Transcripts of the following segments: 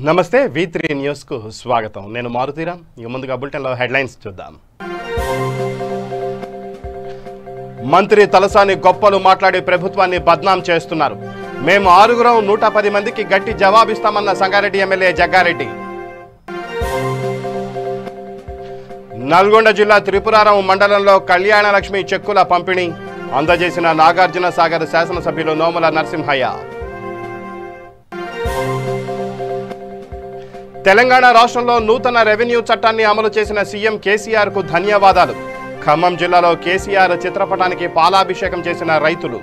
నమస్తే V3 news కు స్వాగతం. నేను మారుతీరామ్. ఇక ముందుగా బులెటిన్ లో హెడ్లైన్స్ చూద్దాం. మంత్రి తలసాని గొప్పలు మాట్లాడి ప్రభుత్వాన్ని బద్నాం చేస్తున్నారు. మేము 6గురం 110 మందికి గట్టి జవాబిస్తామన్న సంగారెడ్డి ఎమ్మెల్యే జగ్గారెడ్డి. నల్గొండ జిల్లా త్రిపురారం మండలంలో కళ్యాణలక్ష్మి చెక్కుల పంపిణీ అందజేసిన నాగార్జున సాగర్ శాసనసభ్యులు నోముల నరసింహయ్య. తెలంగాణ రాష్ట్రంలో నూతన రెవెన్యూ చట్టాన్ని అమలు చేసిన సీఎం కేసీఆర్ కు ధన్యవాదాలు. ఖమ్మం జిల్లాలో కేసీఆర్ చిత్రపటానికి పాలాభిషేకం చేసిన రైతులు.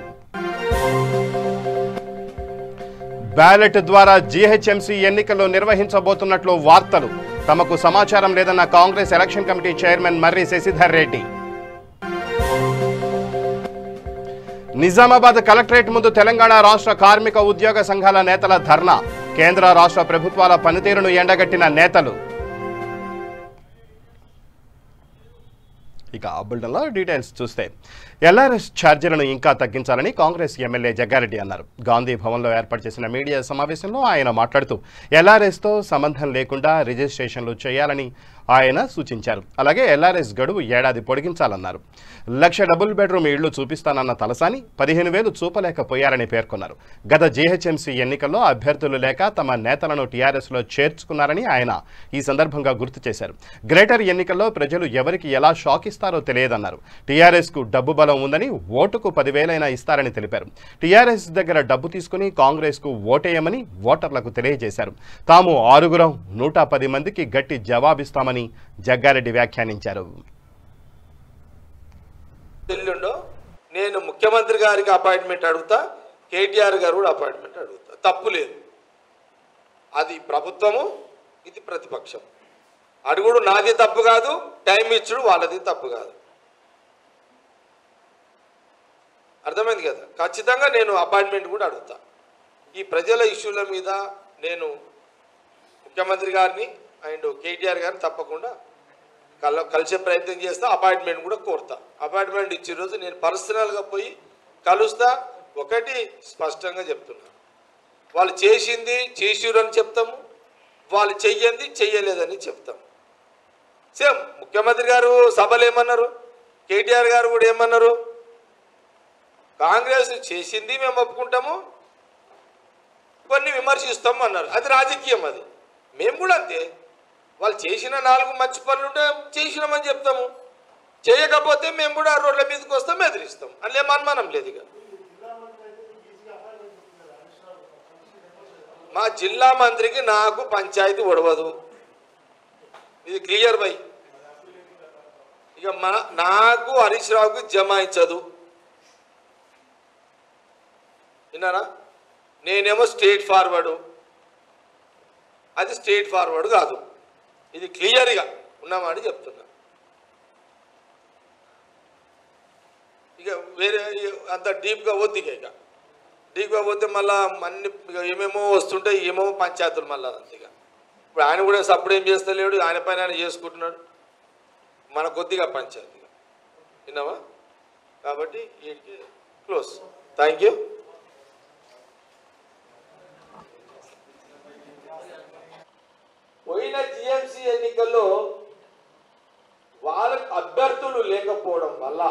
బ్యాలెట్ ద్వారా జీహెచ్ఎంసీ ఎన్నికలు నిర్వహించబోతున్నట్లు వార్తలు. తమకు సమాచారం లేదన్న కాంగ్రెస్ ఎలక్షన్ కమిటీ చైర్మన్ మర్రి శశిధర్ రెడ్డి. నిజామాబాద్ కలెక్టరేట్ ముందు తెలంగాణ రాష్ట్ర కార్మిక ఉద్యోగ సంఘాల నేతల ధర్నా. కేంద్ర రాష్ట్ర ప్రభుత్వాల పనితీరును ఎండగట్టిన నేతలు. ఇక బులెటిన్లో డీటెయిల్స్ చూస్తే ఎల్ఆర్ఎస్ ఛార్జీలను ఇంకా తగ్గించాలని కాంగ్రెస్ ఎమ్మెల్యే జగ్గారెడ్డి అన్నారు. గాంధీ భవన్లో ఏర్పాటు చేసిన మీడియా సమావేశంలో ఆయన మాట్లాడుతూ ఎల్ఆర్ఎస్తో సంబంధం లేకుండా రిజిస్ట్రేషన్లు చేయాలని ఆయన సూచించారు. అలాగే ఎల్ఆర్ఎస్ గడువు ఏడాది పొడిగించాలన్నారు. 1,00,000 డబుల్ బెడ్రూమ్ ఇళ్లు చూపిస్తానన్న తలసాని 15,000 చూపలేకపోయారని పేర్కొన్నారు. గత జీహెచ్ఎంసీ ఎన్నికల్లో అభ్యర్థులు లేక తమ నేతలను టీఆర్ఎస్లో చేర్చుకున్నారని ఆయన ఈ సందర్భంగా గుర్తు చేశారు. గ్రేటర్ ఎన్నికల్లో ప్రజలు ఎవరికి ఎలా షాక్ ఇస్తారో తెలియదన్నారు. టీఆర్ఎస్కు డబ్బు బలం ఉందని ఓటుకు 10,000 ఇస్తారని తెలిపారు. టీఆర్ఎస్ దగ్గర డబ్బు తీసుకుని కాంగ్రెస్కు ఓటేయమని ఓటర్లకు తెలియజేశారు. తాము 6గురం 110 మందికి గట్టి జవాబిస్తామని జగ్గారెడ్డి వ్యాఖ్యానించారు. నేను ముఖ్యమంత్రి గారికి అపాయింట్మెంట్ అడుగుతా, కేటీఆర్ గారు కూడా అపాయింట్మెంట్ అడుగుతా. తప్పు లేదు. అది ప్రభుత్వము, ఇది ప్రతిపక్షం. అడుగుడు నాది తప్పు కాదు, టైం ఇచ్చుడు వాళ్ళది తప్పు కాదు. అర్థమైంది కదా? ఖచ్చితంగా నేను అపాయింట్మెంట్ కూడా అడుగుతా. ఈ ప్రజల ఇష్యూల మీద నేను ముఖ్యమంత్రి గారిని అండ్ కేటీఆర్ గారిని తప్పకుండా కలిసే ప్రయత్నం చేస్తా. అపాయింట్మెంట్ కూడా కోరుతా. అపాయింట్మెంట్ ఇచ్చే రోజు నేను పర్సనల్గా పోయి కలుస్తా. ఒకటి స్పష్టంగా చెప్తున్నా, వాళ్ళు చేసింది చేసిరని చెప్తాము, వాళ్ళు చెయ్యంది చెయ్యలేదని చెప్తాము. సేమ్ ముఖ్యమంత్రి గారు సభలు ఏమన్నారు, కేటీఆర్ గారు కూడా ఏమన్నారు, కాంగ్రెస్ చేసింది మేము ఒప్పుకుంటాము, కొన్ని విమర్శిస్తాము అన్నారు. అది రాజకీయం. అది మేము కూడా అంతే. వాళ్ళు చేసిన 4 మంచి పనులు ఉంటే చేసినామని చెప్తాము, చేయకపోతే మేము కూడా రోడ్ల మీదకి వస్తాం, ఎదిరిస్తాం. అందులో ఏం అనుమానం లేదు. ఇక మా జిల్లా మంత్రికి నాకు పంచాయతీ ఒడవదు, ఇది క్లియర్ బై. ఇక నాకు హరీష్ రావుకి జమాయించదు. విన్నారా? నేనేమో స్ట్రేట్ ఫార్వర్డు, అది స్ట్రేట్ ఫార్వర్డ్ కాదు. ఇది క్లియర్గా ఉన్నామని చెప్తున్నా. ఇక వేరే అంత డీప్గా వద్దు. ఇక డీప్గా పోతే మళ్ళీ అన్ని ఏమేమో వస్తుంటాయి, ఏమేమో పంచాయతీలు మళ్ళీ అంతేగా. ఇప్పుడు ఆయన కూడా సప్పుడు ఏం చేస్తలేడు, ఆయన పైన ఆయన చేసుకుంటున్నాడు. మన కొద్దిగా పంచాయతీగా విన్నావా? కాబట్టి వీటికి క్లోజ్. Thank you. పోయిన జిఎంసీ ఎన్నికల్లో వాళ్ళకు అభ్యర్థులు లేకపోవడం వల్ల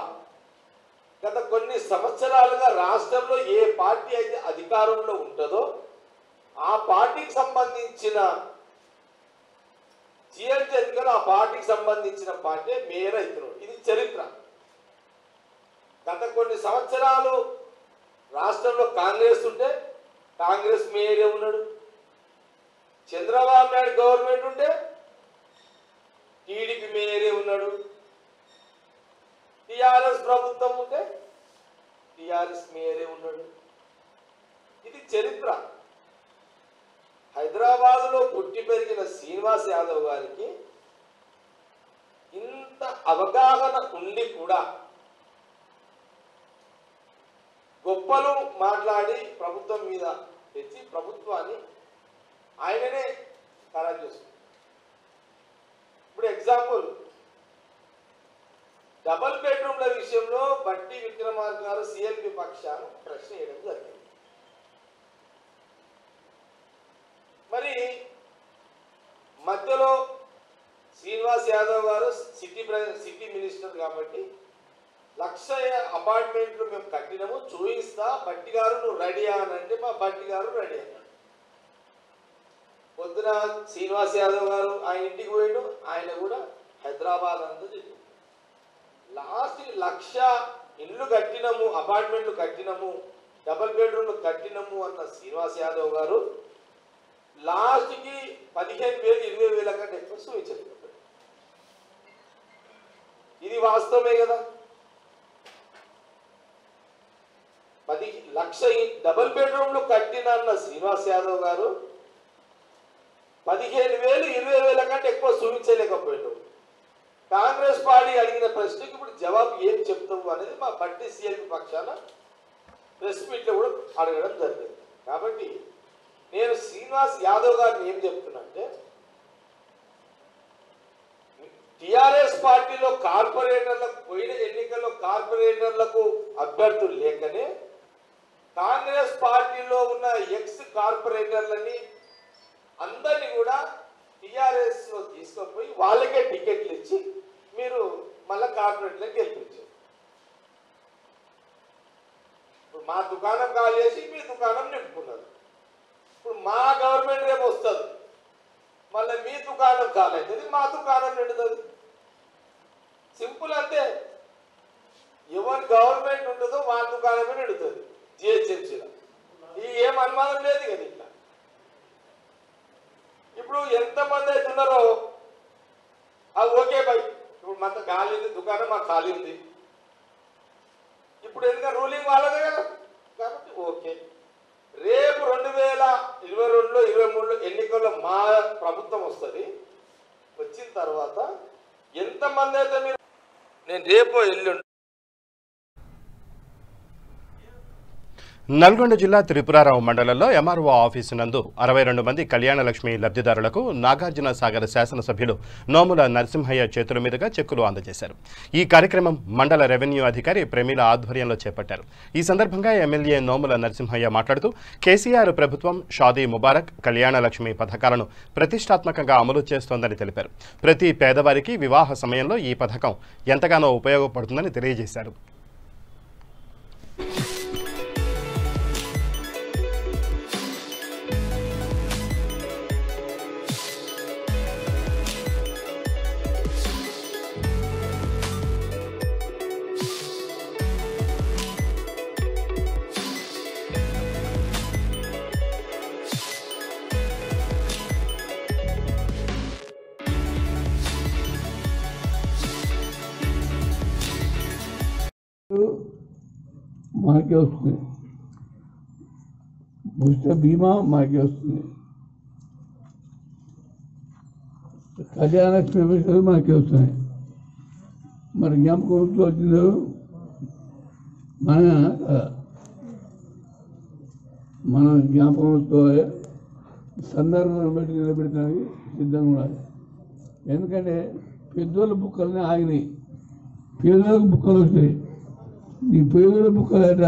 గత కొన్ని సంవత్సరాలుగా రాష్ట్రంలో ఏ పార్టీ అయితే అధికారంలో ఉంటుందో ఆ పార్టీకి సంబంధించిన జిఎంసీ ఎన్నికల్లో ఆ పార్టీకి సంబంధించిన పార్టీ మేయర్ అవుతున్నాడు. ఇది చరిత్ర. గత కొన్ని సంవత్సరాలు రాష్ట్రంలో కాంగ్రెస్ ఉంటే కాంగ్రెస్ మేయరే ఉన్నాడు. చంద్రబాబు నాయుడు గవర్నమెంట్ ఉంటే టీడీపీ మేయరే ఉన్నాడు. టీఆర్ఎస్ ప్రభుత్వం ఉంటే టీఆర్ఎస్ మేయరే ఉన్నాడు. ఇది చరిత్ర. హైదరాబాద్లో పుట్టి పెరిగిన శ్రీనివాస్ యాదవ్ గారికి ఇంత అవగాహన ఉండి కూడా గొప్పలు మాట్లాడి ప్రభుత్వం మీద తెచ్చి ప్రభుత్వాన్ని ఆయననే ఖరారు చేస్తుంది. ఇప్పుడు ఎగ్జాంపుల్, డబల్ బెడ్రూమ్ల విషయంలో బట్టి విక్రమార్క గారు సిఎల్పి పక్షాన్ని ప్రశ్న వేయడం జరిగింది. మరి మధ్యలో శ్రీనివాస్ యాదవ్ గారు సిటీ మినిస్టర్ కాబట్టి 1,00,000 అపార్ట్మెంట్లు మేము కట్టినాము, చూయిస్తా, బట్టి గారు నువ్వు రెడీ అనంటే మా బట్టి గారు రెడీ అన్నాడు. పొద్దున శ్రీనివాస్ యాదవ్ గారు ఆయన ఇంటికి పోయాడు, ఆయన కూడా హైదరాబాద్ అంతా తిరిగి లాస్ట్ 1,00,000 ఇల్లు కట్టినాము, అపార్ట్మెంట్లు కట్టినాము, డబుల్ బెడ్రూమ్లు కట్టినాము అన్న శ్రీనివాస్ యాదవ్ గారు లాస్ట్కి 15,000 20,000 కంటే ఎక్కువ చూపించలేదు. ఇది వాస్తవమే కదా. 10,00,000 డబుల్ బెడ్రూమ్లు కట్టిన అన్న శ్రీనివాస్ యాదవ్ గారు 15,000 20,000 కంటే ఎక్కువ చూపించలేకపోయాడు. కాంగ్రెస్ పార్టీ అడిగిన ప్రశ్నకి ఇప్పుడు జవాబు ఏం చెప్తావు అనేది మా బట్టి సీఎల్పీ పక్షాన ప్రెస్ మీట్లో కూడా అడగడం జరిగింది. కాబట్టి నేను శ్రీనివాస్ యాదవ్ గారిని ఏం చెప్తున్నా అంటే, టిఆర్ఎస్ పార్టీలో కార్పొరేటర్లకు పోయిన ఎన్నికల్లో కార్పొరేటర్లకు అభ్యర్థులు లేకనే కాంగ్రెస్ పార్టీలో ఉన్న ఎక్స్ కార్పొరేటర్లని అందరినీ కూడా టిఆర్ఎస్ లో తీసుకొని వాళ్ళకే టికెట్లు ఇచ్చి మీరు మళ్ళీ కార్పొరేట్లకు గెలిపించారు. ఇప్పుడు మా దుకాణం కాల్ చేసి మీ దుకాణం నింపుకున్నారు. ఇప్పుడు మా గవర్నమెంట్ రేపు వస్తుంది, మళ్ళీ మీ దుకాణం కాల్ అవుతుంది, మా దుకాణం నిండుతుంది. సింపుల్ అంతే. ఎవరి గవర్నమెంట్ ఉంటుందో వాళ్ళ దుకాణమే నిండుతుంది జిహెచ్ఎంసీలో. ఈ ఏం అనుమానం లేదు కదా. ఇట్లా ఇప్పుడు ఎంతమంది అయితే ఉన్నారో అది ఓకే బై. ఇప్పుడు మాకు ఖాళీ ఉంది, దుకాణం మాకు ఖాళీ ఉంది. ఇప్పుడు ఎందుకంటే రూలింగ్ వాళ్ళదే కదా, కాబట్టి ఓకే. రేపు 2022లో 23లో ఎన్నికల్లో మా ప్రభుత్వం వస్తుంది. వచ్చిన తర్వాత ఎంతమంది అయితే మీరు నేను రేపు ఎల్లుండి నల్గొండ జిల్లా త్రిపురారావు మండలంలో ఎంఆర్ఓ ఆఫీసు నందు 62 మంది కళ్యాణలక్ష్మి లబ్ధిదారులకు నాగార్జున సాగర్ శాసనసభ్యులు నోముల నరసింహయ్య చేతుల మీదుగా చెక్కులు అందజేశారు. ఈ కార్యక్రమం మండల రెవెన్యూ అధికారి ప్రమీల ఆధ్వర్యంలో చేపట్టారు. ఈ సందర్భంగా ఎమ్మెల్యే నోముల నరసింహయ్య మాట్లాడుతూ కేసీఆర్ ప్రభుత్వం షాదీ ముబారక్ కళ్యాణలక్ష్మి పథకాలను ప్రతిష్టాత్మకంగా అమలు చేస్తోందని తెలిపారు. ప్రతి పేదవారికి వివాహ సమయంలో ఈ పథకం ఎంతగానో ఉపయోగపడుతుందని తెలియజేశారు. మనకే వస్తుంది, ఉచిత బీమా మనకే వస్తుంది, కళ్యాణలక్ష్మి పైసలు మనకే వస్తున్నాయి. మరి జ్ఞాపకంతో వచ్చిందో మన జ్ఞాపకంతో సందర్భం బట్టి నిలబెట్టడానికి సిద్ధంగా ఉండాలి. ఎందుకంటే పెద్దోళ్ళ బుక్కలనే ఆగినాయి, పేదోళ్ళకి బుక్కలు వస్తాయి. ఈ పేదోళ్ళ బుక్కలు అంటే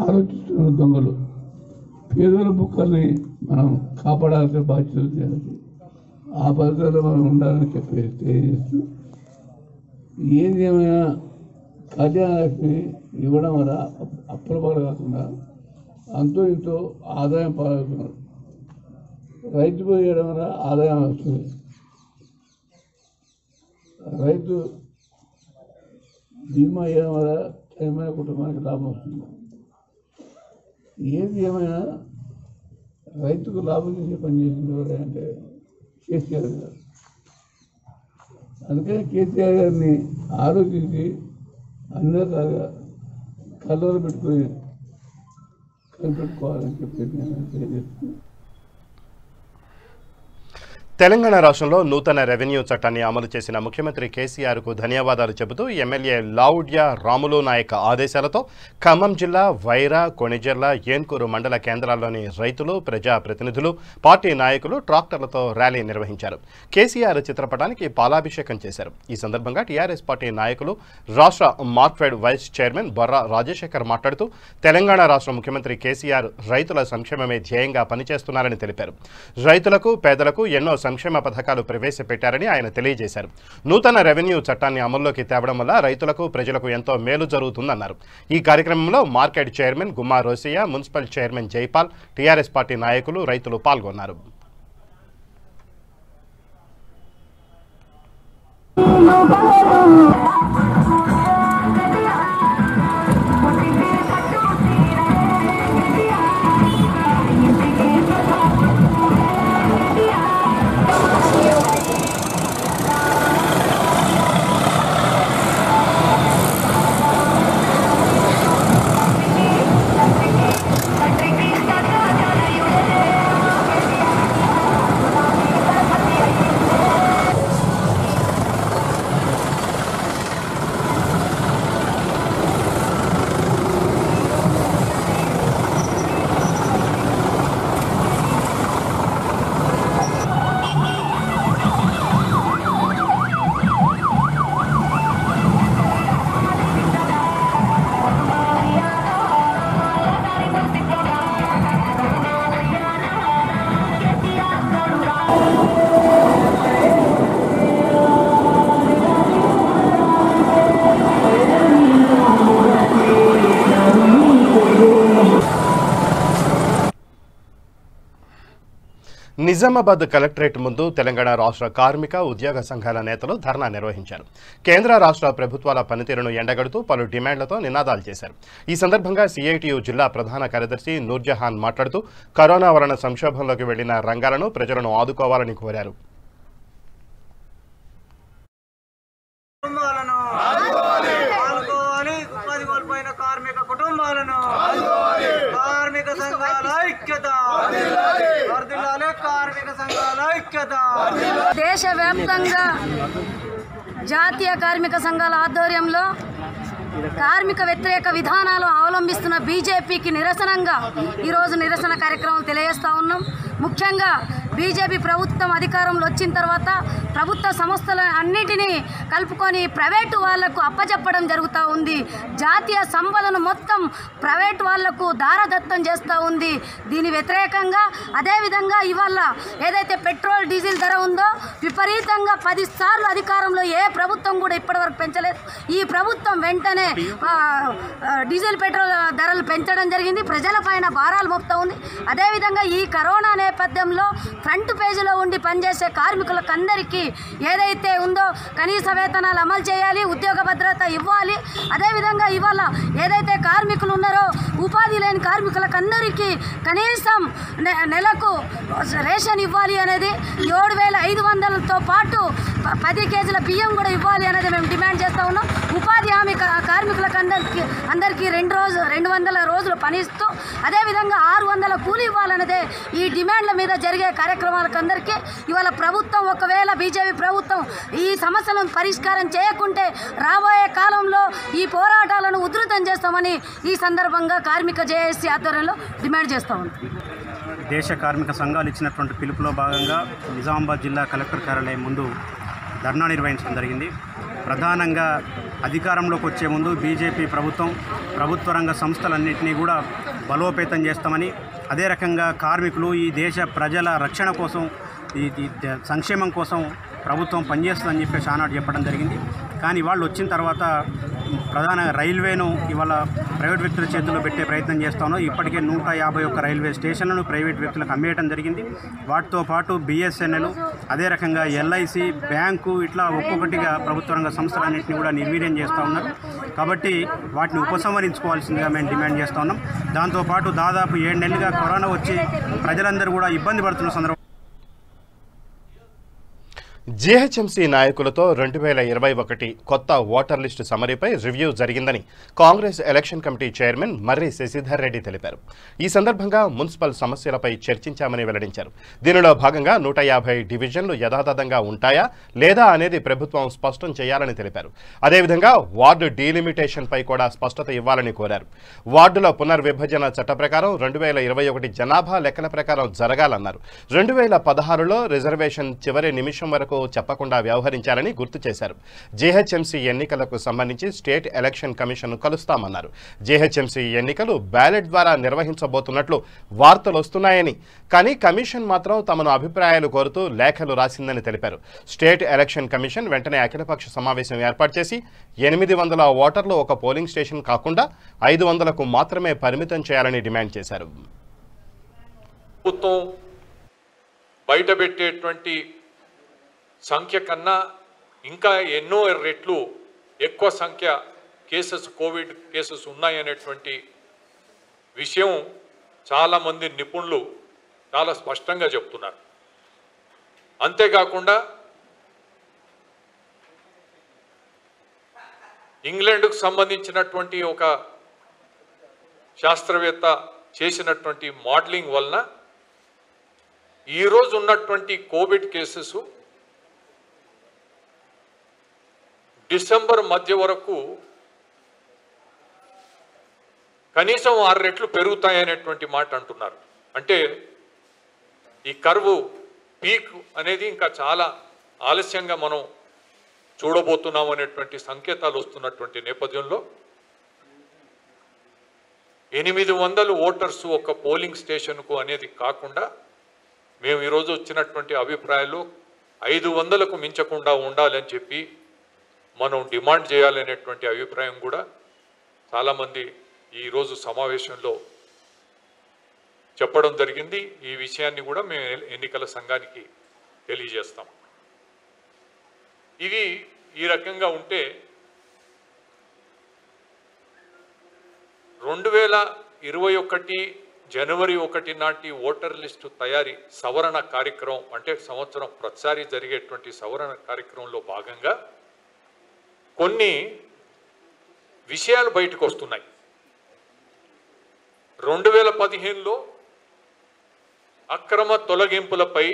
ఆలోచిస్తున్నారు దొంగలు. పేదోళ్ళ బుక్కల్ని మనం కాపాడాల్సిన బాధ్యత చేయాలి. ఆ పద్ధతిలో మనం ఉండాలని తెలియజేస్తూ ఏది ఏమైనా కళ్యాణలక్ష్మి ఇవ్వడం వల్ల అప్పుల పాలు కాకుండా అంతో ఇంతో ఆదాయం పాలవుతున్నారు. రైతు పోయడం వల్ల ఆదాయం వస్తుంది. రైతు బీమా వేయడం వల్ల ఏమైనా కుటుంబానికి లాభం వస్తుంది. ఏది ఏమైనా రైతుకు లాభం చేసే పని చేసింది ఎవరంటే కేసీఆర్ గారు. అందుకని కేసీఆర్ గారిని ఆలోచించి అన్ని రకాలుగా కళ్ళలో పెట్టుకొని కనిపెట్టుకోవాలని చెప్పి నేను తెలియజేస్తున్నాను. తెలంగాణ రాష్ట్రంలో నూతన రెవెన్యూ చట్టాన్ని అమలు చేసిన ముఖ్యమంత్రి కేసీఆర్కు ధన్యవాదాలు చెబుతూ ఎమ్మెల్యే లావుడ్య రాములు నాయక్ ఆదేశాలతో ఖమ్మం జిల్లా వైరా, కొణిజర్ల, ఏన్కూరు మండల కేంద్రాల్లోని రైతులు, ప్రజాప్రతినిధులు, పార్టీ నాయకులు ట్రాక్టర్లతో ర్యాలీ నిర్వహించారు. కేసీఆర్ చిత్రపటానికి పాలాభిషేకం చేశారు. ఈ సందర్భంగా టీఆర్ఎస్ పార్టీ నాయకులు రాష్ట్ర మార్క్ఫెడ్ వైస్ చైర్మన్ బొర్రా రాజశేఖర్ మాట్లాడుతూ తెలంగాణ రాష్ట్ర ముఖ్యమంత్రి కేసీఆర్ రైతుల సంక్షేమమే ధ్యేయంగా పనిచేస్తున్నారని తెలిపారు. రైతులకు, పేదలకు ఎన్నో సంక్షేమ పథకాలు ప్రవేశపెట్టారని ఆయన తెలియజేశారు. నూతన రెవెన్యూ చట్టాన్ని అమల్లోకి తేవడం వల్ల రైతులకు ప్రజలకు ఎంతో మేలు జరుగుతుందన్నారు. ఈ కార్యక్రమంలో మార్కెట్ చైర్మన్ గుమ్మా Rosia, municipal chairman Jaipal, TRS party నాయకులు, రైతులు పాల్గొన్నారు. నిజామాబాద్ కలెక్టరేట్ ముందు తెలంగాణ రాష్ట్ర కార్మిక ఉద్యోగ సంఘాల నేతలు ధర్నా నిర్వహించారు. కేంద్ర రాష్ట్ర ప్రభుత్వాల పనితీరును ఎండగడుతూ పలు డిమాండ్లతో నినాదాలు చేశారు. ఈ సందర్భంగా సిఐటియు జిల్లా ప్రధాన కార్యదర్శి నూర్జహాన్ మాట్లాడుతూ కరోనా వలన సంక్షోభంలోకి వెళ్లిన రంగాలను ప్రజలను ఆదుకోవాలని కోరారు. దేశవ్యాప్తంగా జాతీయ కార్మిక సంఘాల ఆధ్వర్యంలో కార్మిక వ్యతిరేక విధానాలు అవలంబిస్తున్న బీజేపీకి నిరసనంగా ఈరోజు నిరసన కార్యక్రమం తెలియజేస్తూ ఉన్నాం. ముఖ్యంగా బీజేపీ ప్రభుత్వం అధికారంలో వచ్చిన తర్వాత ప్రభుత్వ సంస్థల అన్నిటినీ కలుపుకొని ప్రైవేటు వాళ్లకు అప్పచెప్పడం జరుగుతూ ఉంది. జాతీయ సంపదను మొత్తం ప్రైవేటు వాళ్లకు దారదత్తం చేస్తూ ఉంది. దీని వ్యతిరేకంగా అదేవిధంగా ఇవాళ ఏదైతే పెట్రోల్ డీజిల్ ధర ఉందో విపరీతంగా 10 సార్లు అధికారంలో ఏ ప్రభుత్వం కూడా ఇప్పటివరకు పెంచలేదు. ఈ ప్రభుత్వం వెంటనే డీజిల్ పెట్రోల్ ధరలు పెంచడం జరిగింది. ప్రజలపైన భారాలు మోపుతూ ఉంది. అదేవిధంగా ఈ కరోనా నేపథ్యంలో ఫ్రంట్ పేజీలో ఉండి పనిచేసే కార్మికులకు అందరికీ ఏదైతే ఉందో కనీస వేతనాలు అమలు చేయాలి, ఉద్యోగ భద్రత ఇవ్వాలి. అదేవిధంగా ఇవాళ ఏదైతే కార్మికులు ఉన్నారో ఉపాధి లేని కార్మికులకు అందరికీ కనీసం నెలకు రేషన్ ఇవ్వాలి అనేది 7,500తో పాటు 10 కేజీల బియ్యం కూడా ఇవ్వాలి అనేది మేము డిమాండ్ చేస్తూ ఉన్నాం. ఉపాధి హామీ కార్మికులకు అందరికీ 200 రోజులు పనిస్తూ అదేవిధంగా 600 కూలి ఇవ్వాలన్నదే ఈ డిమాండ్ల మీద జరిగే కార్యక్రమాలకు అందరికీ ఇవాళ ప్రభుత్వం ఒకవేళ బీజేపీ ప్రభుత్వం ఈ సమస్యలను పరిష్కారం చేయకుంటే రాబోయే కాలంలో ఈ పోరాటాలను ఉధృతం చేస్తామని ఈ సందర్భంగా కార్మిక జేఏసీ ఆధ్వర్యంలో డిమాండ్ చేస్తూ ఉన్నాం. దేశ కార్మిక సంఘాలు ఇచ్చినటువంటి పిలుపులో భాగంగా నిజామాబాద్ జిల్లా కలెక్టర్ కార్యాలయం ముందు ధర్నా నిర్వహించడం జరిగింది. ప్రధానంగా అధికారంలోకి వచ్చే ముందు బీజేపీ ప్రభుత్వ రంగ సంస్థలన్నింటినీ కూడా బలోపేతం చేస్తామని, అదే రకంగా కార్మికులు ఈ దేశ ప్రజల రక్షణ కోసం ఈ సంక్షేమం కోసం ప్రభుత్వం పనిచేస్తుందని చెప్పేసి ఆనాడు చెప్పడం జరిగింది. కానీ వాళ్ళు వచ్చిన తర్వాత ప్రధాన రైల్వేను ఇవాళ ప్రైవేట్ వ్యక్తుల చేతుల్లో పెట్టే ప్రయత్నం చేస్తాను. ఇప్పటికే 151 రైల్వే స్టేషన్లను ప్రైవేట్ వ్యక్తులకు అమ్మేయడం జరిగింది. వాటితో పాటు బిఎస్ఎన్ఎల్, అదే రకంగా ఎల్ఐసి, బ్యాంకు ఇట్లా ఒక్కొక్కటిగా ప్రభుత్వ రంగ సంస్థలన్నింటినీ కూడా నిర్వీర్యం చేస్తూ ఉన్నారు. కాబట్టి వాటిని ఉపసంహరించుకోవాల్సిందిగా మేము డిమాండ్ చేస్తూ ఉన్నాం. దాంతోపాటు దాదాపు 7 నెలలుగా కరోనా వచ్చి ప్రజలందరూ కూడా ఇబ్బంది పడుతున్న సందర్భం జీహెచ్ఎంసీ నాయకులతో 2021 కొత్త ఓటర్ లిస్టు సమరీపై రివ్యూ జరిగిందని కాంగ్రెస్ ఎలక్షన్ కమిటీ చైర్మన్ మర్రి శశిధర్ రెడ్డి తెలిపారు. ఈ సందర్భంగా మున్సిపల్ సమస్యలపై చర్చించామని వెల్లడించారు. దీనిలో భాగంగా 150 డివిజన్లు యథాతథంగా ఉంటాయా లేదా అనేది ప్రభుత్వం స్పష్టం చేయాలని తెలిపారు. అదేవిధంగా వార్డు డీలిమిటేషన్పై కూడా స్పష్టత ఇవ్వాలని కోరారు. వార్డుల పునర్విభజన చట్ట ప్రకారం 2021 జనాభా లెక్కల ప్రకారం జరగాలన్నారు. 2016లో రిజర్వేషన్ చివరి నిమిషం వరకు చెప్పకుండా వ్యవహరించారని గుర్తు చేశారు. జీహెచ్ఎంసీ ఎన్నికలకు సంబంధించి స్టేట్ ఎలక్షన్ కమిషన్ను కలుస్తామన్నారు. జీహెచ్ఎంసీ ఎన్నికలు బ్యాలెట్ ద్వారా నిర్వహించబోతున్నట్లు వార్తలు వస్తున్నాయని, కానీ కమిషన్ మాత్రం తమను అభిప్రాయాలు కోరుతూ లేఖలు రాసిందని తెలిపారు. స్టేట్ ఎలక్షన్ కమిషన్ వెంటనే అఖిలపక్ష సమావేశం ఏర్పాటు చేసి 800 ఓటర్లు ఒక పోలింగ్ స్టేషన్ కాకుండా 500కు మాత్రమే పరిమితం చేయాలని డిమాండ్ చేశారు. ప్రభుత్వం బయటపెట్టేటువంటి సంఖ్య కన్నా ఇంకా ఎన్నో రెట్లు ఎక్కువ సంఖ్య కోవిడ్ కేసెస్ ఉన్నాయనేటువంటి విషయం చాలామంది నిపుణులు చాలా స్పష్టంగా చెప్తున్నారు. అంతేకాకుండా ఇంగ్లాండ్కు సంబంధించినటువంటి ఒక శాస్త్రవేత్త చేసినటువంటి మోడలింగ్ వలన ఈరోజు ఉన్నటువంటి కోవిడ్ కేసెస్ డిసెంబర్ మధ్య వరకు కనీసం 6 రెట్లు పెరుగుతాయనేటువంటి మాట అంటున్నారు. అంటే ఈ కర్వ్ పీక్ అనేది ఇంకా చాలా ఆలస్యంగా మనం చూడబోతున్నాం అనేటువంటి సంకేతాలు వస్తున్నటువంటి నేపథ్యంలో 800 ఓటర్స్ ఒక పోలింగ్ స్టేషన్కు అనేది కాకుండా మేము ఈరోజు వచ్చినటువంటి అభిప్రాయాలు 500కు మించకుండా ఉండాలని చెప్పి మనం డిమాండ్ చేయాలనేటువంటి అభిప్రాయం కూడా చాలామంది ఈరోజు సమావేశంలో చెప్పడం జరిగింది. ఈ విషయాన్ని కూడా మేము ఎన్నికల సంఘానికి తెలియజేస్తాం. ఇది ఈ రకంగా ఉంటే 2021 జనవరి 1 నాటి ఓటర్ లిస్టు తయారీ సవరణ కార్యక్రమం, అంటే సంవత్సరం ప్రతిసారి జరిగేటువంటి సవరణ కార్యక్రమంలో భాగంగా కొన్ని విషయాలు బయటకు వస్తున్నాయి. 2015లో అక్రమ తొలగింపులపై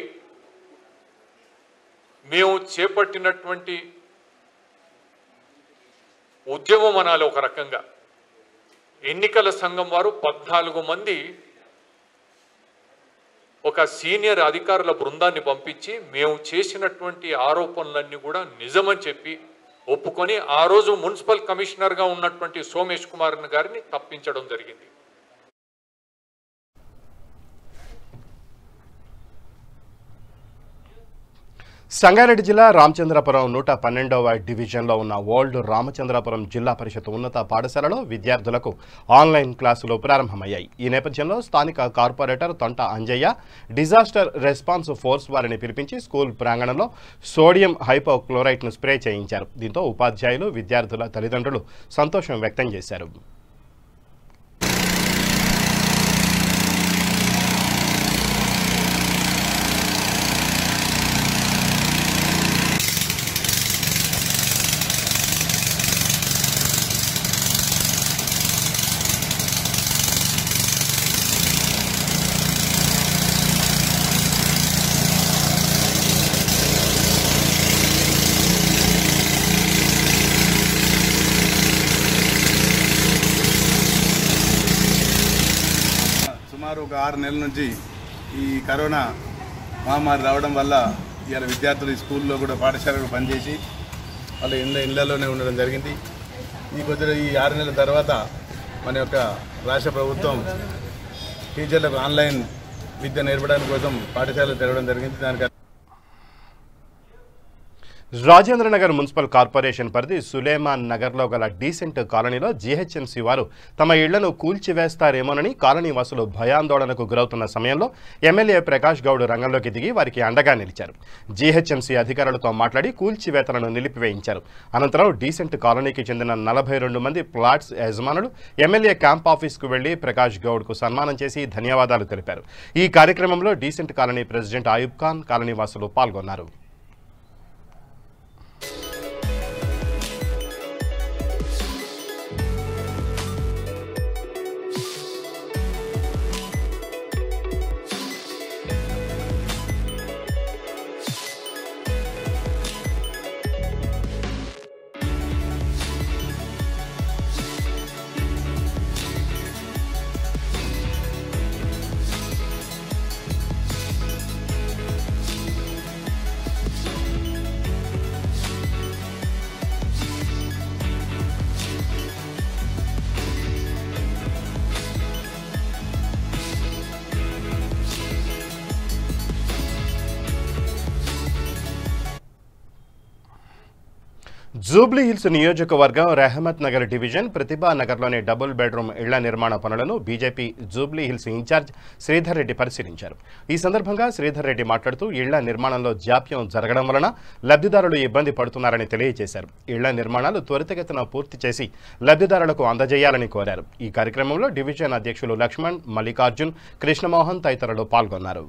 మేము చేపట్టినటువంటి ఉద్యమం అనాలి ఒక రకంగా. ఎన్నికల సంఘం వారు 14 మంది ఒక సీనియర్ అధికారుల బృందాన్ని పంపించి మేము చేసినటువంటి ఆరోపణలన్నీ కూడా నిజమని చెప్పి ఒప్పుకొని ఆ రోజు మున్సిపల్ కమిషనర్గా ఉన్నటువంటి సోమేష్ కుమార్ గారిని తప్పించడం జరిగింది. సంగారెడ్డి జిల్లా రామచంద్రపురం 112వ డివిజన్లో ఉన్న ఓల్డ్ రామచంద్రపురం జిల్లా పరిషత్ ఉన్నత పాఠశాలలో విద్యార్థులకు ఆన్లైన్ క్లాసులు ప్రారంభమయ్యాయి. ఈ నేపథ్యంలో స్థానిక corporator Thonta Anjaiah disaster response force వారిని పిలిపించి స్కూల్ ప్రాంగణంలో సోడియం హైపోక్లోరైట్ను స్ప్రే చేయించారు. దీంతో ఉపాధ్యాయులు, విద్యార్థుల తల్లిదండ్రులు సంతోషం వ్యక్తం చేశారు. ఒక 6 నెలల నుంచి ఈ కరోనా మహమ్మారి రావడం వల్ల ఇవాళ విద్యార్థులు ఈ స్కూల్లో కూడా పాఠశాలలో పనిచేసి వాళ్ళ ఇళ్లలోనే ఉండడం జరిగింది. ఈ 6 నెలల తర్వాత మన యొక్క రాష్ట్ర ప్రభుత్వం టీచర్లకు ఆన్లైన్ విద్య నేర్పడానికి కోసం పాఠశాలలు తెరవడం జరిగింది. దానికి రాజేంద్రనగర్ మున్సిపల్ కార్పొరేషన్ పరిధి సులేమాన్ నగర్లో గల డీసెంట్ కాలనీలో జీహెచ్ఎంసీ వారు తమ ఇళ్లను కూల్చివేస్తారేమోనని కాలనీ వాసులు భయాందోళనకు గురవుతున్న సమయంలో ఎమ్మెల్యే ప్రకాష్ గౌడ్ రంగంలోకి దిగి వారికి అండగా నిలిచారు. జీహెచ్ఎంసీ అధికారులతో మాట్లాడి కూల్చివేతలను నిలిపివేయించారు. అనంతరం డీసెంట్ కాలనీకి చెందిన 42 మంది ప్లాట్స్ యజమానులు ఎమ్మెల్యే క్యాంప్ ఆఫీస్కు వెళ్లి ప్రకాష్ గౌడ్కు సన్మానం చేసి ధన్యవాదాలు తెలిపారు. ఈ కార్యక్రమంలో decent colony president Ayub Khan, colony వాసులు పాల్గొన్నారు. జూబ్లీహిల్స్ నియోజకవర్గం రెహమత్ నగర్ డివిజన్ ప్రతిభా నగర్లోని డబుల్ బెడ్రూమ్ ఇళ్ల నిర్మాణ పనులను బీజేపీ జూబ్లీహిల్స్ ఇన్ఛార్జ్ శ్రీధర్ రెడ్డి పరిశీలించారు. ఈ సందర్భంగా శ్రీధర్ రెడ్డి మాట్లాడుతూ ఇళ్ల నిర్మాణంలో జాప్యం జరగడం వలన లబ్ధిదారులు ఇబ్బంది పడుతున్నారని తెలియజేశారు. ఇళ్ల నిర్మాణాలు త్వరితగతిన పూర్తి చేసి లబ్ధిదారులకు అందజేయాలని కోరారు. ఈ కార్యక్రమంలో డివిజన్ అధ్యక్షులు లక్ష్మణ్, మల్లికార్జున్, కృష్ణమోహన్ తదితరులు పాల్గొన్నారు.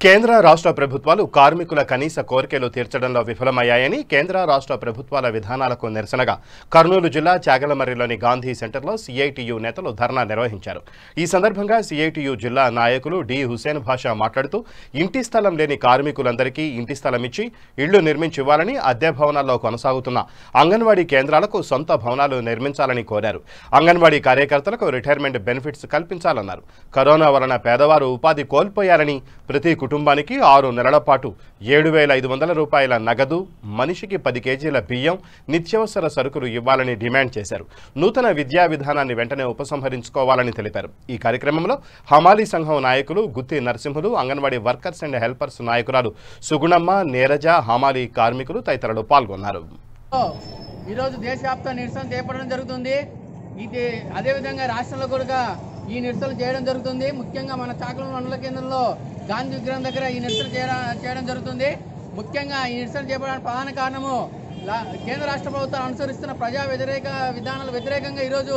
కేంద్ర రాష్ట్ర ప్రభుత్వాలు కార్మికుల కనీస కోరికలు తీర్చడంలో విఫలమయ్యాయని కేంద్ర రాష్ట్ర ప్రభుత్వాల విధానాలకు నిరసనగా కర్నూలు జిల్లా చాగలమర్రిలోని గాంధీ సెంటర్లో సిఐటియు నేతలు ధర్నా నిర్వహించారు. ఈ సందర్భంగా సిఐటియు జిల్లా నాయకులు డి హుసేన్ భాషా మాట్లాడుతూ ఇంటి స్థలం లేని కార్మికులందరికీ ఇంటి స్థలం ఇచ్చి ఇళ్లు నిర్మించివ్వాలని, అద్దె భవనాల్లో కొనసాగుతున్న అంగన్వాడీ కేంద్రాలకు సొంత భవనాలు నిర్మించాలని కోరారు. అంగన్వాడీ కార్యకర్తలకు రిటైర్మెంట్ బెనిఫిట్స్ కల్పించాలన్నారు. కరోనా వలన పేదవారు ఉపాధి కోల్పోయారని, ప్రతి కుటుంబానికి 6 నెలల పాటు 7,500 రూపాయల నగదు, మనిషికి 10 కేజీల బియ్యం, నిత్యావసర సరుకులు ఇవ్వాలని డిమాండ్ చేశారు. నూతన విద్యా విధానాన్ని వెంటనే ఉపసంహరించుకోవాలని తెలిపారు. ఈ కార్యక్రమంలో హమాలీ సంఘం నాయకులు Gutti Narasimhulu, anganwadi workers and helpers నాయకురాలు సుగుణమ్మ, నీరజ, హమాలీ కార్మికులు తదితరులు పాల్గొన్నారు. ఈరోజు దేశవ్యాప్త నిరసన చేపట్టడం జరుగుతుంది. ఇది అదేవిధంగా రాష్ట్రంలో కూడా ఈ నిరసనలు చేయడం జరుగుతుంది. ముఖ్యంగా మన చాకల మండల కేంద్రంలో గాంధీ విగ్రహం దగ్గర ఈ నిరసన చేయడం జరుగుతుంది. ముఖ్యంగా ఈ నిరసన చేపట్టడానికి ప్రధాన కారణము కేంద్ర రాష్ట్ర ప్రభుత్వాలు అనుసరిస్తున్న ప్రజా వ్యతిరేక విధానాల వ్యతిరేకంగా ఈరోజు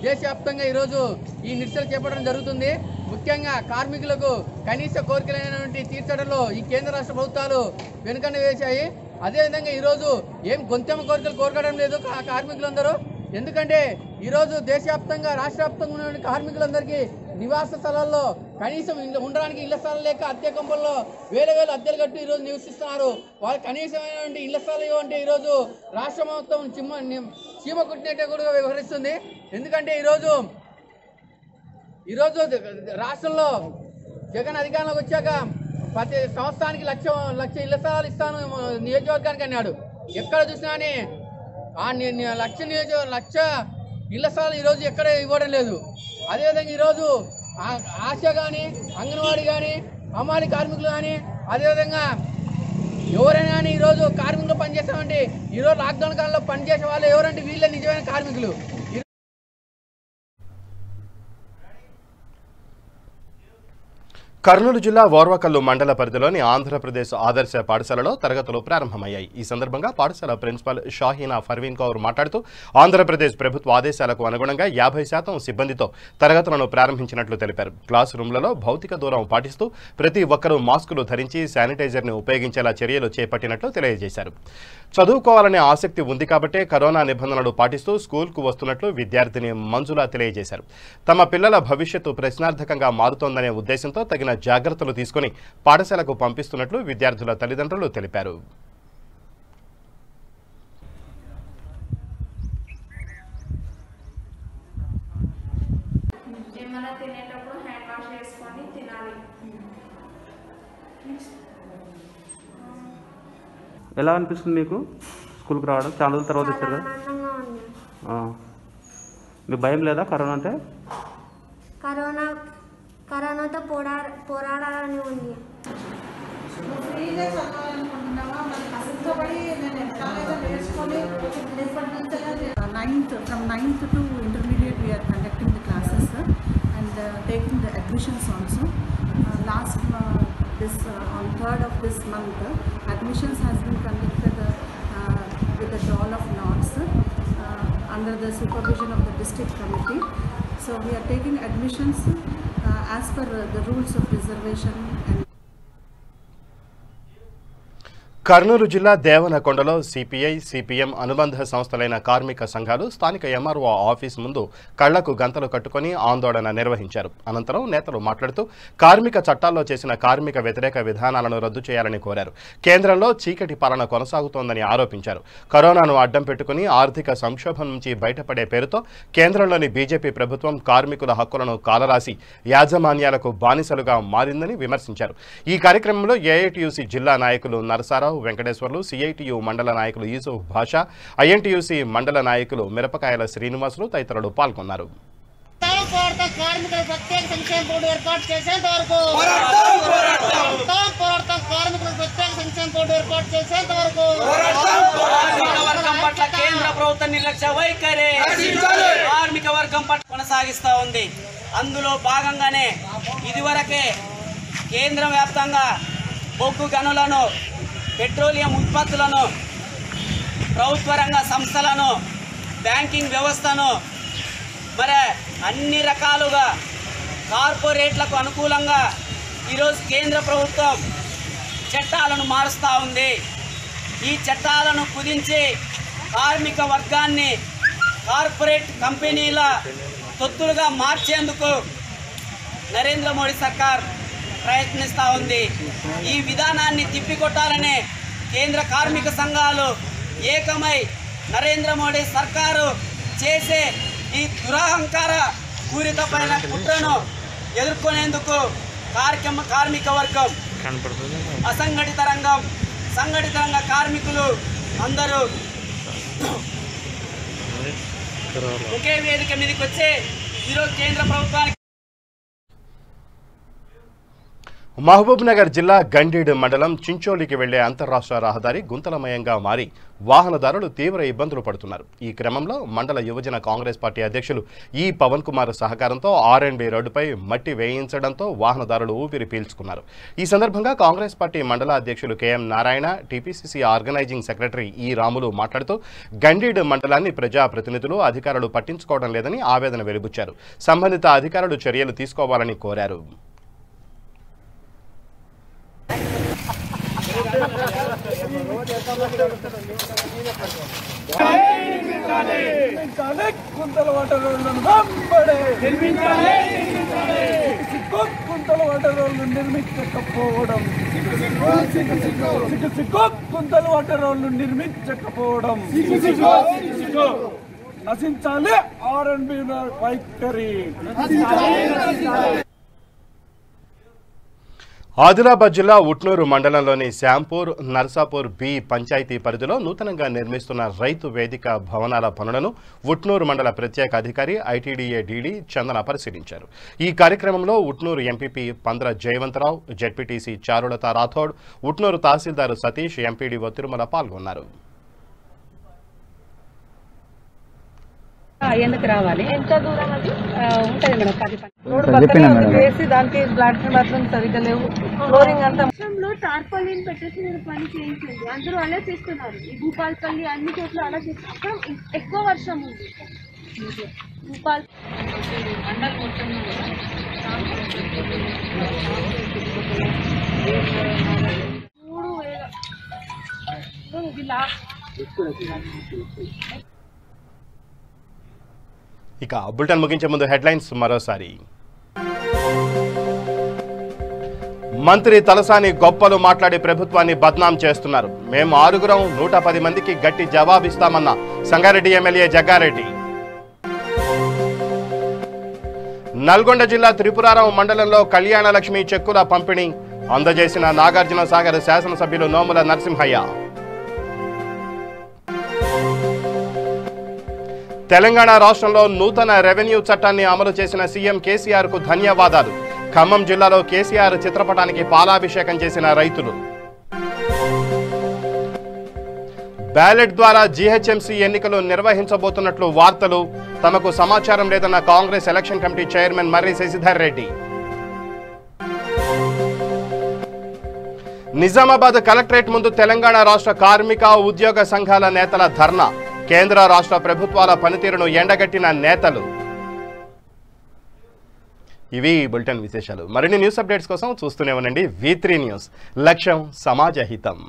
దేశవ్యాప్తంగా ఈరోజు ఈ నిరసన చేపట్టడం జరుగుతుంది. ముఖ్యంగా కార్మికులకు కనీస కోరికలైనటువంటి తీర్చడంలో ఈ కేంద్ర రాష్ట్ర ప్రభుత్వాలు వెనుకంజ వేశాయి. అదేవిధంగా ఈరోజు ఏం గొంతెమ్మ కోరికలు కోరడం లేదు కార్మికులందరూ. ఎందుకంటే ఈరోజు దేశవ్యాప్తంగా రాష్ట్ర వ్యాప్తంగా ఉన్న కార్మికులందరికీ నివాస స్థలాల్లో కనీసం ఉండడానికి ఇళ్ల స్థలాలు లేక అద్దె కొంపల్లో వేల అద్దెలు కట్టి ఈరోజు నివసిస్తున్నారు. వాళ్ళకి కనీసమైనటువంటి ఇళ్ల స్థలాలు అంటే ఈరోజు రాష్ట్రం మొత్తం చీమ కుట్టినట్టే కూడా వ్యవహరిస్తుంది. ఎందుకంటే ఈరోజు రాష్ట్రంలో జగన్ అధికారంలోకి వచ్చాక ప్రతి సంవత్సరానికి లక్ష ఇళ్ల స్థలాలు ఇస్తాను నియోజకవర్గానికి అన్నాడు. ఎక్కడ చూసినా లక్ష ఇళ్ల స్థలాలు ఈరోజు ఎక్కడ ఇవ్వడం లేదు. అదేవిధంగా ఈరోజు ఆశ కానీ, అంగన్వాడీ కానీ, హమాలీ కార్మికులు కానీ, అదేవిధంగా ఎవరైనా కానీ ఈరోజు కార్మికులు పనిచేస్తామంటే ఈరోజు లాక్డౌన్ కాలంలో పనిచేసే వాళ్ళు ఎవరంటే వీళ్ళే నిజమైన కార్మికులు. కర్నూలు జిల్లా ఓర్వకల్లు మండల పరిధిలోని ఆంధ్రప్రదేశ్ ఆదర్శ పాఠశాలలో తరగతులు ప్రారంభమయ్యాయి. ఈ సందర్భంగా పాఠశాల ప్రిన్సిపల్ షాహీనా ఫర్వీన్ కౌర్ మాట్లాడుతూ ఆంధ్రప్రదేశ్ ప్రభుత్వ ఆదేశాలకు అనుగుణంగా 50% సిబ్బందితో తరగతులను ప్రారంభించినట్లు తెలిపారు. క్లాస్ రూమ్లలో భౌతిక దూరం పాటిస్తూ ప్రతి ఒక్కరూ మాస్కులు ధరించి శానిటైజర్ని ఉపయోగించేలా చర్యలు చేపట్టినట్లు తెలియజేశారు. చదువుకోవాలనే ఆసక్తి ఉంది కాబట్టే కరోనా నిబంధనలు పాటిస్తూ స్కూల్కు వస్తున్నట్లు విద్యార్థిని మంజుల తెలియజేశారు. తమ పిల్లల భవిష్యత్తు ప్రశ్నార్థకంగా మారుతోందనే ఉద్దేశంతో తగిన జాగ్రత్తలు తీసుకుని పాఠశాలకు పంపిస్తున్నట్లు విద్యార్థుల తల్లిదండ్రులు తెలిపారు. ఎలా అనిపిస్తుంది మీకు స్కూల్కి రావడం? చాలా రోజుల తర్వాత వచ్చారు కదా, మీకు భయం లేదా కరోనా అంటే? కరోనాతో పోరాడాలని ఉంది. From 9th to intermediate we are conducting the classes and taking the admissions also. On 3rd of this month, admissions has been conducted with the drawl of lots. under the supervision of the district committee. So we are taking admissions as per the rules of reservation. And Kurnool జిల్లా దేవనకొండలో CPI CPM అనుబంధ సంస్థలైన కార్మిక సంఘాలు స్థానిక MRO office ముందు కళ్లకు గంతలు కట్టుకుని ఆందోళన నిర్వహించారు. అనంతరం నేతలు మాట్లాడుతూ కార్మిక చట్టాల్లో చేసిన కార్మిక వ్యతిరేక విధానాలను రద్దు చేయాలని కోరారు. కేంద్రంలో చీకటి పాలన కొనసాగుతోందని ఆరోపించారు. కరోనాను అడ్డం పెట్టుకుని ఆర్థిక సంక్షోభం నుంచి బయటపడే పేరుతో కేంద్రంలోని బీజేపీ ప్రభుత్వం కార్మికుల హక్కులను కాలరాసి యాజమాన్యాలకు బానిసలుగా మారిందని విమర్శించారు. ఈ కార్యక్రమంలో ఏఐటీయూసీ జిల్లా నాయకులు నరసారావు, వెంకటేశ్వర్లు, సిఐటియు మండల నాయకులు యూసుఫ్ భాషా, ఐఎన్టీయూసీ మండల నాయకులు మిరపకాయల శ్రీనివాసులు తదితరులు పాల్గొన్నారు. కార్మికుల ప్రత్యేక సంక్షేమ బోర్డు ఏర్పాటు చేసేంత వరకు వర్గం పట్ల కేంద్ర ప్రభుత్వ నిర్లక్ష్య వైఖరి కార్మిక వర్గం పట్ల కొనసాగిస్తూ ఉంది. అందులో భాగంగానే ఇదివరకే కేంద్ర వ్యాప్తంగా బొగ్గు గనులను, పెట్రోలియం ఉత్పత్తులను, ప్రభుత్వ రంగ సంస్థలను, బ్యాంకింగ్ వ్యవస్థను మరి అన్ని రకాలుగా కార్పొరేట్లకు అనుకూలంగా ఈరోజు కేంద్ర ప్రభుత్వం చట్టాలను మారుస్తూ ఉంది. ఈ చట్టాలను కుదించి కార్మిక వర్గాన్ని కార్పొరేట్ కంపెనీల తొత్తులుగా మార్చేందుకు నరేంద్ర మోడీ సర్కార్ ప్రయత్నిస్తూ ఉంది. ఈ విధానాన్ని తిప్పికొట్టాలనే కేంద్ర కార్మిక సంఘాలు ఏకమై నరేంద్ర మోడీ సర్కారు చేసే ఈ దురహంకార పూరితమైన కుట్రను ఎదుర్కొనేందుకు కార్మిక వర్గం, అసంఘటిత రంగం, సంఘటిత రంగ కార్మికులు అందరూ ఒకే వేదిక మీదకి వచ్చి ఈరోజు కేంద్ర ప్రభుత్వానికి మహబూబ్ నగర్ జిల్లా గండీడ్ మండలం చించోలికి వెళ్లే అంతర్రాష్ట్ర రహదారి గుంతలమయంగా మారి వాహనదారులు తీవ్ర ఇబ్బందులు పడుతున్నారు. ఈ క్రమంలో మండల యువజన కాంగ్రెస్ పార్టీ అధ్యక్షులు ఈ పవన్ కుమార్ సహకారంతో ఆర్ఎండ్బి రోడ్డుపై మట్టి వేయించడంతో వాహనదారులు ఊపిరి పీల్చుకున్నారు. ఈ సందర్భంగా కాంగ్రెస్ పార్టీ మండల అధ్యక్షులు KM Narayana, TPCC organising secretary E Ramulu మాట్లాడుతూ గండీడ్ మండలాన్ని ప్రజాప్రతినిధులు, అధికారులు పట్టించుకోవడం లేదని ఆవేదన వెలిబుచ్చారు. సంబంధిత అధికారులు చర్యలు తీసుకోవాలని కోరారు. కుంతల వాటర్ రోడ్లను కుంతల వాటర్ రోడ్లు నిర్మించకపోవడం, కుంతల వాటర్ రోడ్లు నిర్మించకపోవడం నశించాలి. ఆర్ఎండ్బి వైఖరి. ఆదిలాబాద్ జిల్లా ఉట్నూరు మండలంలోని శ్యాంపూర్, నర్సాపూర్ బి పంచాయతీ పరిధిలో నూతనంగా నిర్మిస్తున్న రైతు వేదిక భవనాల పనులను ఉట్నూరు మండల ప్రత్యేక అధికారి ఐటీడీఏ డీడీ చందన పరిశీలించారు. ఈ కార్యక్రమంలో Utnoor MPP Pandra Jayavantharao, ZPTC Charulatha Rathod, Utnoor tahsildar Satish, MPDO Tirumala పాల్గొన్నారు. ఎందుకు రావాలి? ఎంత దూరం అది ఉంటుంది మేడం? 10 చేసి దానికి ప్లాట్ఫామ్ సరిగ్గా లేవు, ఫ్లోరింగ్ అంతా టార్పాలిన్ పెట్టేసి నేను పని చేయించండి. అందరూ అలా చేస్తున్నారు. ఈ భూపాల్పల్లి అన్ని చోట్ల అలా చేస్తున్నారు. ఎక్కువ వర్షం ఉంది భూపాల్ మండల్ మొత్తం 3000. ఇక బులెటిన్ ముగించే ముందు హెడ్లైన్స్ మరోసారి. మంత్రి తలసాని గొప్పలు మాట్లాడి ప్రభుత్వాన్ని బద్నాం చేస్తున్నారు. మేము 6గురం 110 మందికి గట్టి జవాబిస్తామన్న సంగారెడ్డి ఎమ్మెల్యే జగ్గారెడ్డి. నల్గొండ జిల్లా త్రిపురారం మండలంలో కళ్యాణ లక్ష్మి చెక్కుల పంపిణీ అందజేసిన నాగార్జున సాగర్ శాసనసభ్యులు నోముల నరసింహయ్య. తెలంగాణ రాష్ట్రంలో నూతన రెవెన్యూ చట్టాన్ని అమలు చేసిన సీఎం కేసీఆర్కు ధన్యవాదాలు. ఖమ్మం జిల్లాలో కేసీఆర్ చిత్రపటానికి పాలాభిషేకం చేసిన రైతులు. బ్యాలెట్ ద్వారా జీహెచ్ఎంసీ ఎన్నికలు నిర్వహించబోతున్నట్లు వార్తలు. తమకు సమాచారం లేదన్న కాంగ్రెస్ ఎలక్షన్ కమిటీ చైర్మన్ మర్రి శశిధర్ రెడ్డి. నిజామాబాద్ కలెక్టరేట్ ముందు తెలంగాణ రాష్ట్ర కార్మిక ఉద్యోగ సంఘాల నేతల ధర్నా. కేంద్ర రాష్ట్ర ప్రభుత్వాల పనితీరును ఎండగట్టిన నేతలు. ఇవి బులెటిన్ విశేషాలు. మరిన్ని న్యూస్ అప్డేట్స్ కోసం చూస్తూనే ఉండండి V3 న్యూస్. లక్ష్యం సమాజ హితం.